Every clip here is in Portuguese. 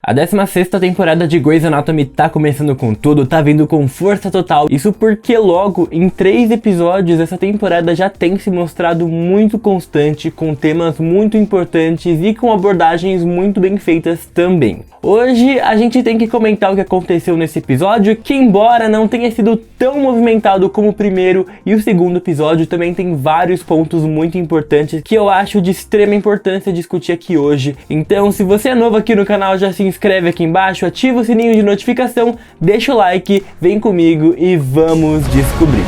A 16ª temporada de Grey's Anatomy tá começando com tudo, tá vindo com força total. Isso porque logo em 3 episódios essa temporada já tem se mostrado muito constante, com temas muito importantes e com abordagens muito bem feitas também. Hoje a gente tem que comentar o que aconteceu nesse episódio, que embora não tenha sido tão movimentado como o primeiro e o segundo episódio, também tem vários pontos muito importantes que eu acho de extrema importância discutir aqui hoje. Então, se você é novo aqui no canal, já se inscreve aqui embaixo, ativa o sininho de notificação, deixa o like, vem comigo e vamos descobrir.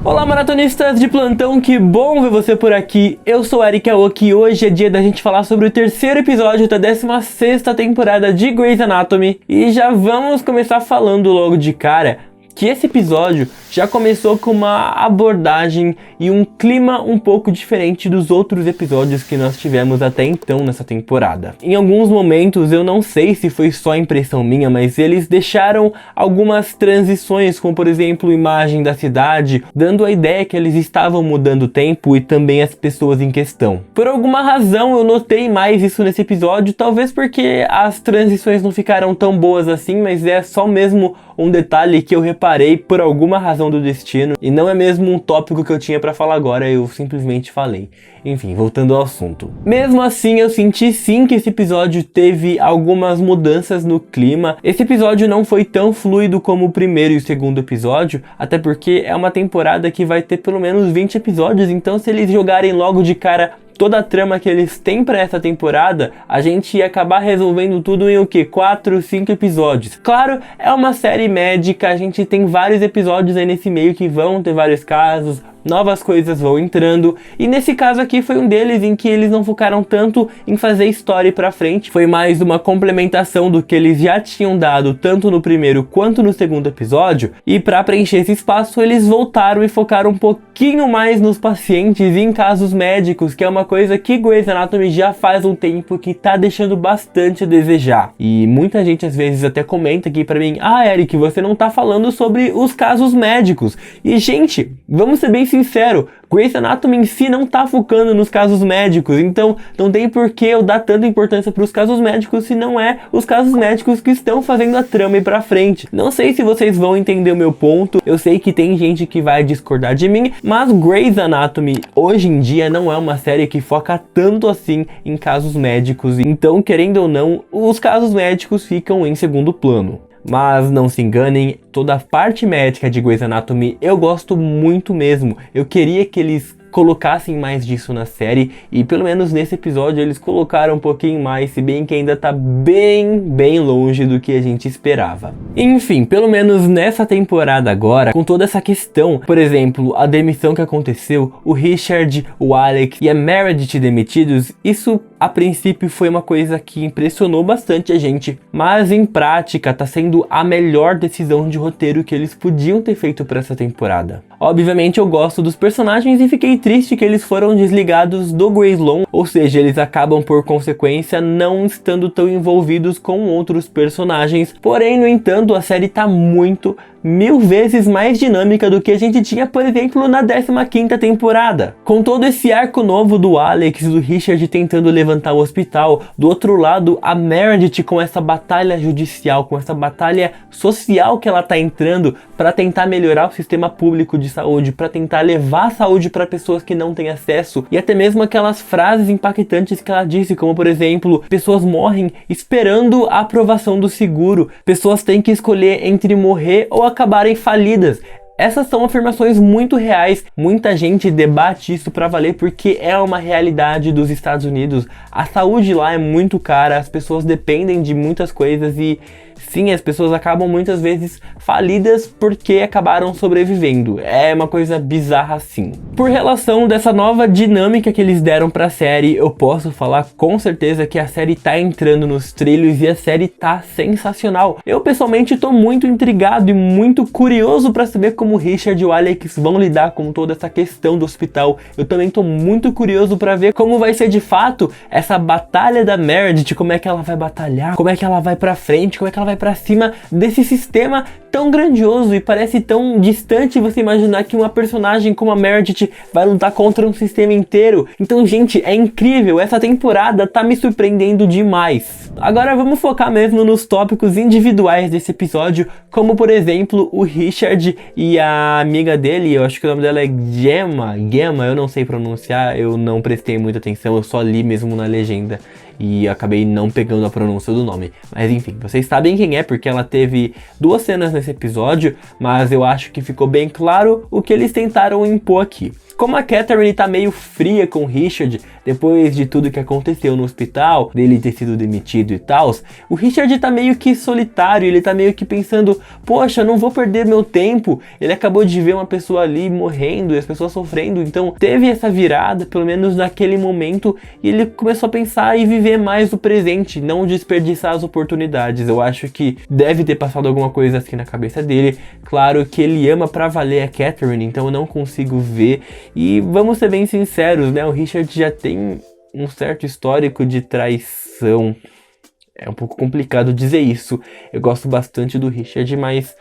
Olá maratonistas de plantão, que bom ver você por aqui. Eu sou Eric Aoki e hoje é dia da gente falar sobre o terceiro episódio da 16ª temporada de Grey's Anatomy. E já vamos começar falando logo de cara que esse episódio já começou com uma abordagem e um clima um pouco diferente dos outros episódios que nós tivemos até então nessa temporada. Em alguns momentos, eu não sei se foi só impressão minha, mas eles deixaram algumas transições, como por exemplo, imagem da cidade, dando a ideia que eles estavam mudando o tempo e também as pessoas em questão. Por alguma razão, eu notei mais isso nesse episódio, talvez porque as transições não ficaram tão boas assim, mas é só mesmo um detalhe que eu reparei por alguma razão do destino, e não é mesmo um tópico que eu tinha pra falar agora, eu simplesmente falei. Enfim, voltando ao assunto. Mesmo assim, eu senti sim que esse episódio teve algumas mudanças no clima. Esse episódio não foi tão fluido como o primeiro e o segundo episódio, até porque é uma temporada que vai ter pelo menos 20 episódios, então se eles jogarem logo de cara toda a trama que eles têm pra essa temporada, a gente ia acabar resolvendo tudo em o que? 4, 5 episódios. Claro, é uma série médica, a gente tem vários episódios aí nesse meio que vão ter vários casos, novas coisas vão entrando, e nesse caso aqui foi um deles em que eles não focaram tanto em fazer história pra frente, foi mais uma complementação do que eles já tinham dado tanto no primeiro quanto no segundo episódio, e pra preencher esse espaço eles voltaram e focaram um pouquinho mais nos pacientes e em casos médicos, que é uma coisa que Grey's Anatomy já faz um tempo que tá deixando bastante a desejar. E muita gente às vezes até comenta aqui pra mim: ah, Eric, você não tá falando sobre os casos médicos. E gente, vamos ser bem sincero, Grey's Anatomy em si não tá focando nos casos médicos, então não tem por que eu dar tanta importância para os casos médicos se não é os casos médicos que estão fazendo a trama ir pra frente. Não sei se vocês vão entender o meu ponto, eu sei que tem gente que vai discordar de mim, mas Grey's Anatomy hoje em dia não é uma série que foca tanto assim em casos médicos, então querendo ou não, os casos médicos ficam em segundo plano. Mas não se enganem, toda a parte médica de Grey's Anatomy eu gosto muito mesmo. Eu queria que eles colocassem mais disso na série, e pelo menos nesse episódio eles colocaram um pouquinho mais, se bem que ainda tá bem longe do que a gente esperava. Enfim, pelo menos nessa temporada agora, com toda essa questão, por exemplo, a demissão que aconteceu, o Richard, o Alex e a Meredith demitidos, isso a princípio foi uma coisa que impressionou bastante a gente, mas em prática tá sendo a melhor decisão de roteiro que eles podiam ter feito para essa temporada. Obviamente eu gosto dos personagens e fiquei triste que eles foram desligados do Grey Sloan, ou seja, eles acabam por consequência não estando tão envolvidos com outros personagens. Porém, no entanto, a série tá muito, 1000 vezes mais dinâmica do que a gente tinha, por exemplo, na 15ª temporada. Com todo esse arco novo do Alex e do Richard tentando levantar o hospital, do outro lado a Meredith com essa batalha judicial, com essa batalha social que ela tá entrando para tentar melhorar o sistema público de saúde, para tentar levar a saúde para pessoas que não têm acesso, e até mesmo aquelas frases impactantes que ela disse, como por exemplo, pessoas morrem esperando a aprovação do seguro, pessoas têm que escolher entre morrer ou acabarem falidas. Essas são afirmações muito reais, muita gente debate isso pra valer porque é uma realidade dos Estados Unidos. A saúde lá é muito cara, as pessoas dependem de muitas coisas e sim, as pessoas acabam muitas vezes falidas porque acabaram sobrevivendo. É uma coisa bizarra assim. Por relação dessa nova dinâmica que eles deram pra série, eu posso falar com certeza que a série tá entrando nos trilhos e a série tá sensacional. Eu pessoalmente tô muito intrigado e muito curioso pra saber como o Richard e o Alex vão lidar com toda essa questão do hospital. Eu também tô muito curioso pra ver como vai ser de fato essa batalha da Meredith, como é que ela vai batalhar, como é que ela vai pra frente, como é que ela ela vai pra cima desse sistema tão grandioso e parece tão distante você imaginar que uma personagem como a Meredith vai lutar contra um sistema inteiro. Então, gente, é incrível, essa temporada tá me surpreendendo demais. Agora vamos focar mesmo nos tópicos individuais desse episódio, como por exemplo o Richard e a amiga dele, eu acho que o nome dela é Gemma, eu não sei pronunciar, eu não prestei muita atenção, eu só li mesmo na legenda e acabei não pegando a pronúncia do nome. Mas enfim, vocês sabem quem é, porque ela teve 2 cenas nesse episódio, mas eu acho que ficou bem claro o que eles tentaram impor aqui. Como a Catherine tá meio fria com o Richard, depois de tudo que aconteceu no hospital, dele ter sido demitido e tal, o Richard tá meio que solitário, ele tá meio que pensando, poxa, não vou perder meu tempo, ele acabou de ver uma pessoa ali morrendo e as pessoas sofrendo, então teve essa virada, pelo menos naquele momento, e ele começou a pensar e viver mais o presente, não desperdiçar as oportunidades. Eu acho que deve ter passado alguma coisa assim na cabeça dele. Claro que ele ama pra valer a Catherine, então eu não consigo ver. E vamos ser bem sinceros, né? O Richard já tem um certo histórico de traição. É um pouco complicado dizer isso. Eu gosto bastante do Richard, mas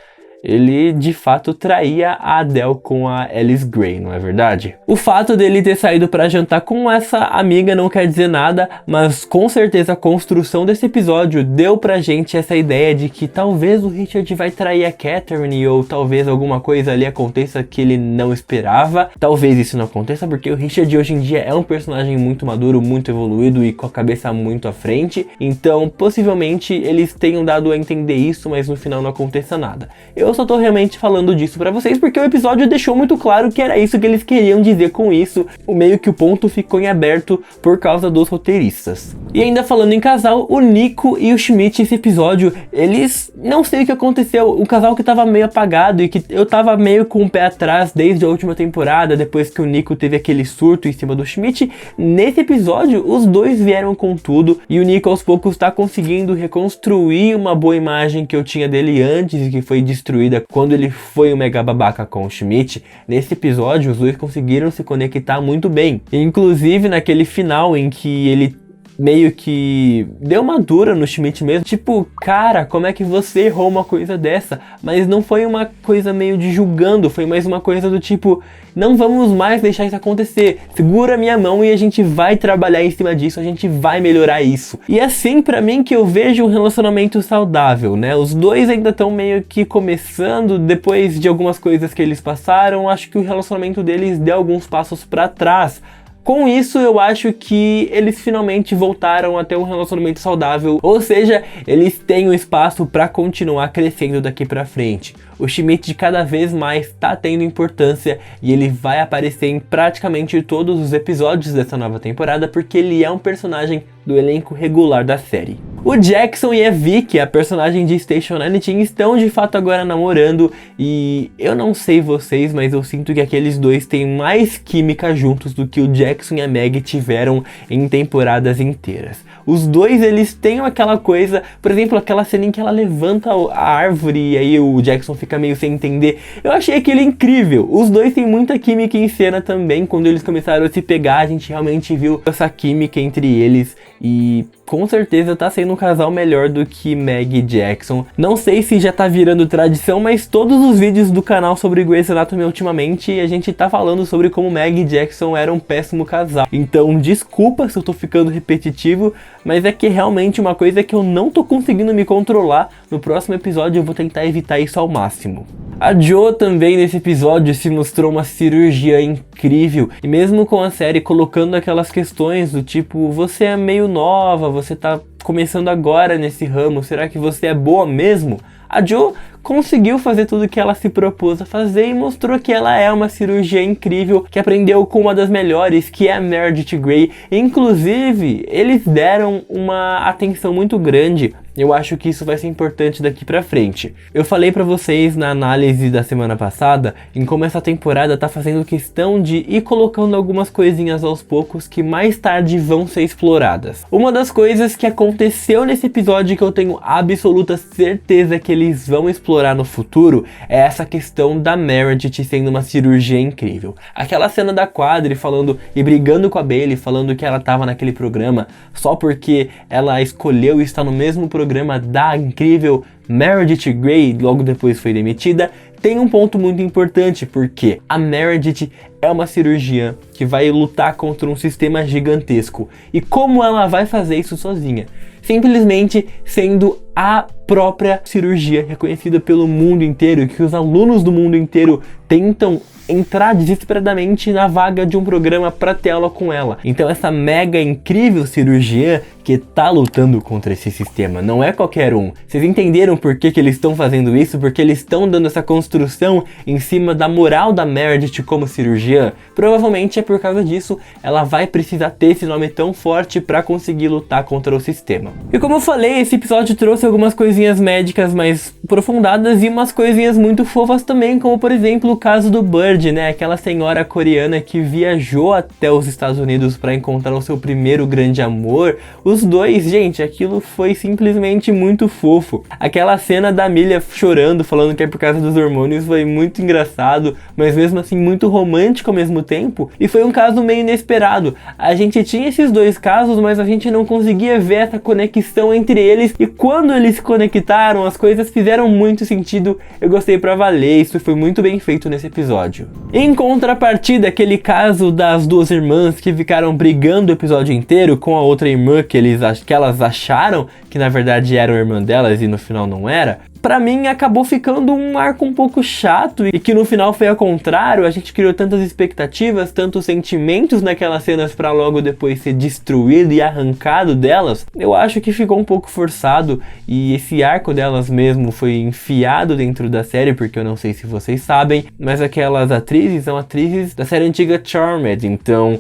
ele de fato traía a Adele com a Alice Gray, não é verdade? O fato dele ter saído pra jantar com essa amiga não quer dizer nada, mas com certeza a construção desse episódio deu pra gente essa ideia de que talvez o Richard vai trair a Catherine, ou talvez alguma coisa ali aconteça que ele não esperava. Talvez isso não aconteça, porque o Richard hoje em dia é um personagem muito maduro, muito evoluído e com a cabeça muito à frente, então possivelmente eles tenham dado a entender isso, mas no final não aconteça nada. Eu só tô realmente falando disso pra vocês porque o episódio deixou muito claro que era isso que eles queriam dizer com isso. O meio que o ponto ficou em aberto por causa dos roteiristas. E ainda falando em casal, o Nico e o Schmidt, esse episódio, eles não sei o que aconteceu. O casal que tava meio apagado e que eu tava meio com o pé atrás desde a última temporada, depois que o Nico teve aquele surto em cima do Schmidt. Nesse episódio, os dois vieram com tudo e o Nico aos poucos tá conseguindo reconstruir uma boa imagem que eu tinha dele antes e que foi destruída quando ele foi um mega babaca com o Schmidt. Nesse episódio, os dois conseguiram se conectar muito bem. Inclusive, naquele final em que ele meio que deu uma dura no Schmidt mesmo, tipo, cara, como é que você errou uma coisa dessa? Mas não foi uma coisa meio de julgando, foi mais uma coisa do tipo, não vamos mais deixar isso acontecer, segura minha mão e a gente vai trabalhar em cima disso, a gente vai melhorar isso. E é assim pra mim que eu vejo um relacionamento saudável, né? Os dois ainda estão meio que começando, depois de algumas coisas que eles passaram, acho que o relacionamento deles deu alguns passos pra trás. Com isso, eu acho que eles finalmente voltaram a ter um relacionamento saudável, ou seja, eles têm um espaço para continuar crescendo daqui para frente. O Schmidt cada vez mais tá tendo importância e ele vai aparecer em praticamente todos os episódios dessa nova temporada porque ele é um personagem do elenco regular da série. O Jackson e a Vicky, a personagem de Station 19, estão de fato agora namorando e eu não sei vocês, mas eu sinto que aqueles dois têm mais química juntos do que o Jackson e a Maggie tiveram em temporadas inteiras. Os dois, eles têm aquela coisa, por exemplo, aquela cena em que ela levanta a árvore e aí o Jackson fica meio sem entender. Eu achei aquilo incrível. Os dois têm muita química em cena também. Quando eles começaram a se pegar, a gente realmente viu essa química entre eles e com certeza tá sendo um casal melhor do que Maggie e Jackson. Não sei se já tá virando tradição, mas todos os vídeos do canal sobre Grey's Anatomy ultimamente a gente tá falando sobre como Maggie e Jackson eram um péssimo casal. Então desculpa se eu tô ficando repetitivo, mas é que realmente uma coisa que eu não tô conseguindo me controlar. No próximo episódio eu vou tentar evitar isso ao máximo. A Jo também nesse episódio se mostrou uma cirurgia incrível. E mesmo com a série colocando aquelas questões do tipo, você é meio nova, você tá começando agora nesse ramo, será que você é boa mesmo? A Jo conseguiu fazer tudo que ela se propôs a fazer e mostrou que ela é uma cirurgia incrível, que aprendeu com uma das melhores, que é a Meredith Grey. Inclusive, eles deram uma atenção muito grande. Eu acho que isso vai ser importante daqui pra frente. Eu falei pra vocês na análise da semana passada em como essa temporada tá fazendo questão de ir colocando algumas coisinhas aos poucos que mais tarde vão ser exploradas. Uma das coisas que aconteceu nesse episódio que eu tenho absoluta certeza que eles vão explorar no futuro é essa questão da Meredith sendo uma cirurgia incrível. Aquela cena da Quadri falando e brigando com a Bailey, falando que ela tava naquele programa só porque ela escolheu estar no mesmo programa programa da incrível Meredith Grey, logo depois foi demitida, tem um ponto muito importante, porque a Meredith é uma cirurgiã que vai lutar contra um sistema gigantesco. E como ela vai fazer isso sozinha? Simplesmente sendo a própria cirurgia reconhecida pelo mundo inteiro, que os alunos do mundo inteiro tentam entrar desesperadamente na vaga de um programa para ter aula com ela. Então essa mega incrível cirurgiã que tá lutando contra esse sistema não é qualquer um. Vocês entenderam por que eles estão fazendo isso? Porque eles estão dando essa construção em cima da moral da Meredith como cirurgiã? Provavelmente é por causa disso, ela vai precisar ter esse nome tão forte para conseguir lutar contra o sistema. E como eu falei, esse episódio trouxe algumas coisinhas médicas mais aprofundadas e umas coisinhas muito fofas também, como por exemplo o caso do Bird, né? Aquela senhora coreana que viajou até os Estados Unidos para encontrar o seu primeiro grande amor. Os dois, gente, aquilo foi simplesmente muito fofo. Aquela cena da Amelia chorando, falando que é por causa dos hormônios, foi muito engraçado, mas mesmo assim muito romântico ao mesmo tempo. E foi um caso meio inesperado. A gente tinha esses dois casos, mas a gente não conseguia ver essa conexão entre eles. E quando eles se conectaram, as coisas fizeram muito sentido. Eu gostei pra valer, isso foi muito bem feito nesse episódio. Em contrapartida, aquele caso das duas irmãs que ficaram brigando o episódio inteiro com a outra irmã que elas acharam que na verdade era a irmã delas e no final não era, pra mim acabou ficando um arco um pouco chato e que no final foi ao contrário. A gente criou tantas expectativas, tantos sentimentos naquelas cenas pra logo depois ser destruído e arrancado delas. Eu acho que ficou um pouco forçado e esse arco delas mesmo foi enfiado dentro da série, porque eu não sei se vocês sabem, mas aquelas atrizes são atrizes da série antiga Charmed, então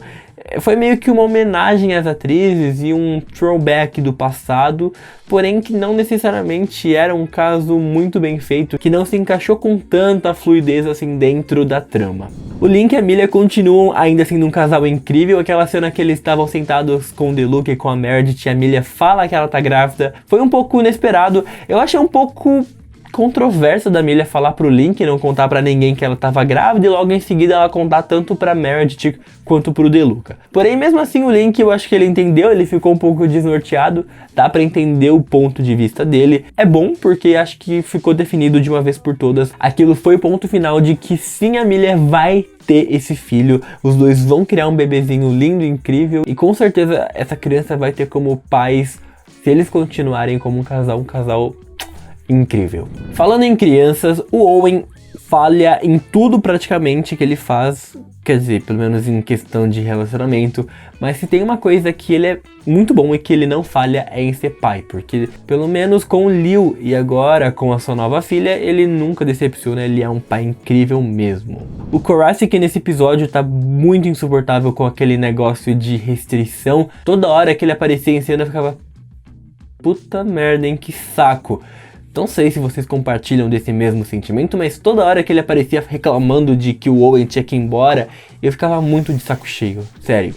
foi meio que uma homenagem às atrizes e um throwback do passado, porém que não necessariamente era um caso muito bem feito, que não se encaixou com tanta fluidez assim dentro da trama. O Link e a Amelia continuam ainda sendo um casal incrível. Aquela cena que eles estavam sentados com o DeLuca e com a Meredith e a Amelia fala que ela tá grávida foi um pouco inesperado. Eu achei um pouco controverso da Amelia falar pro Link não contar pra ninguém que ela tava grávida e logo em seguida ela contar tanto pra Meredith quanto pro DeLuca. Porém, mesmo assim, o Link, eu acho que ele entendeu, ele ficou um pouco desnorteado, dá pra entender o ponto de vista dele. É bom, porque acho que ficou definido de uma vez por todas. Aquilo foi o ponto final de que sim, a Amelia vai ter esse filho, os dois vão criar um bebezinho lindo, incrível, e com certeza essa criança vai ter como pais, se eles continuarem como um casal incrível. Falando em crianças, o Owen falha em tudo praticamente que ele faz, quer dizer, pelo menos em questão de relacionamento, mas se tem uma coisa que ele é muito bom e que ele não falha é em ser pai, porque pelo menos com o Liu e agora com a sua nova filha, ele nunca decepciona, ele é um pai incrível mesmo. O Korasik nesse episódio tá muito insuportável com aquele negócio de restrição, toda hora que ele aparecia em cena eu ficava, puta merda, hein, que saco. Não sei se vocês compartilham desse mesmo sentimento, mas toda hora que ele aparecia reclamando de que o Owen tinha que ir embora, eu ficava muito de saco cheio. Sério,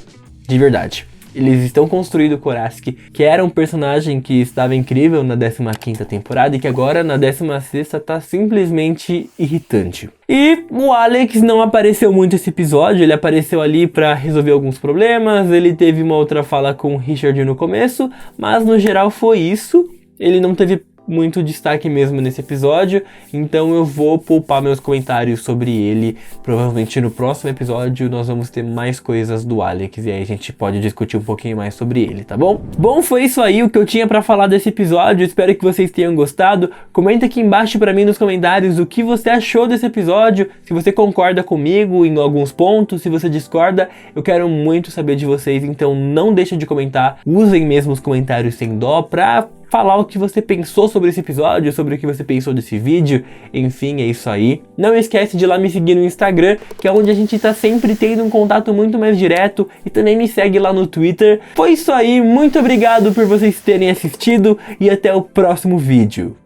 de verdade. Eles estão construindo o Korasik, que era um personagem que estava incrível na 15ª temporada e que agora na 16ª tá simplesmente irritante. E o Alex não apareceu muito esse episódio, ele apareceu ali pra resolver alguns problemas, ele teve uma outra fala com o Richard no começo, mas no geral foi isso. Ele não teve muito destaque mesmo nesse episódio, então eu vou poupar meus comentários sobre ele. Provavelmente no próximo episódio nós vamos ter mais coisas do Alex e aí a gente pode discutir um pouquinho mais sobre ele, tá bom? Bom, foi isso aí o que eu tinha pra falar desse episódio, espero que vocês tenham gostado. Comenta aqui embaixo pra mim nos comentários o que você achou desse episódio, se você concorda comigo em alguns pontos, se você discorda, eu quero muito saber de vocês, então não deixa de comentar, usem mesmo os comentários sem dó pra falar o que você pensou sobre esse episódio, sobre o que você pensou desse vídeo, enfim, é isso aí. Não esquece de ir lá me seguir no Instagram, que é onde a gente tá sempre tendo um contato muito mais direto, e também me segue lá no Twitter. Foi isso aí, muito obrigado por vocês terem assistido e até o próximo vídeo.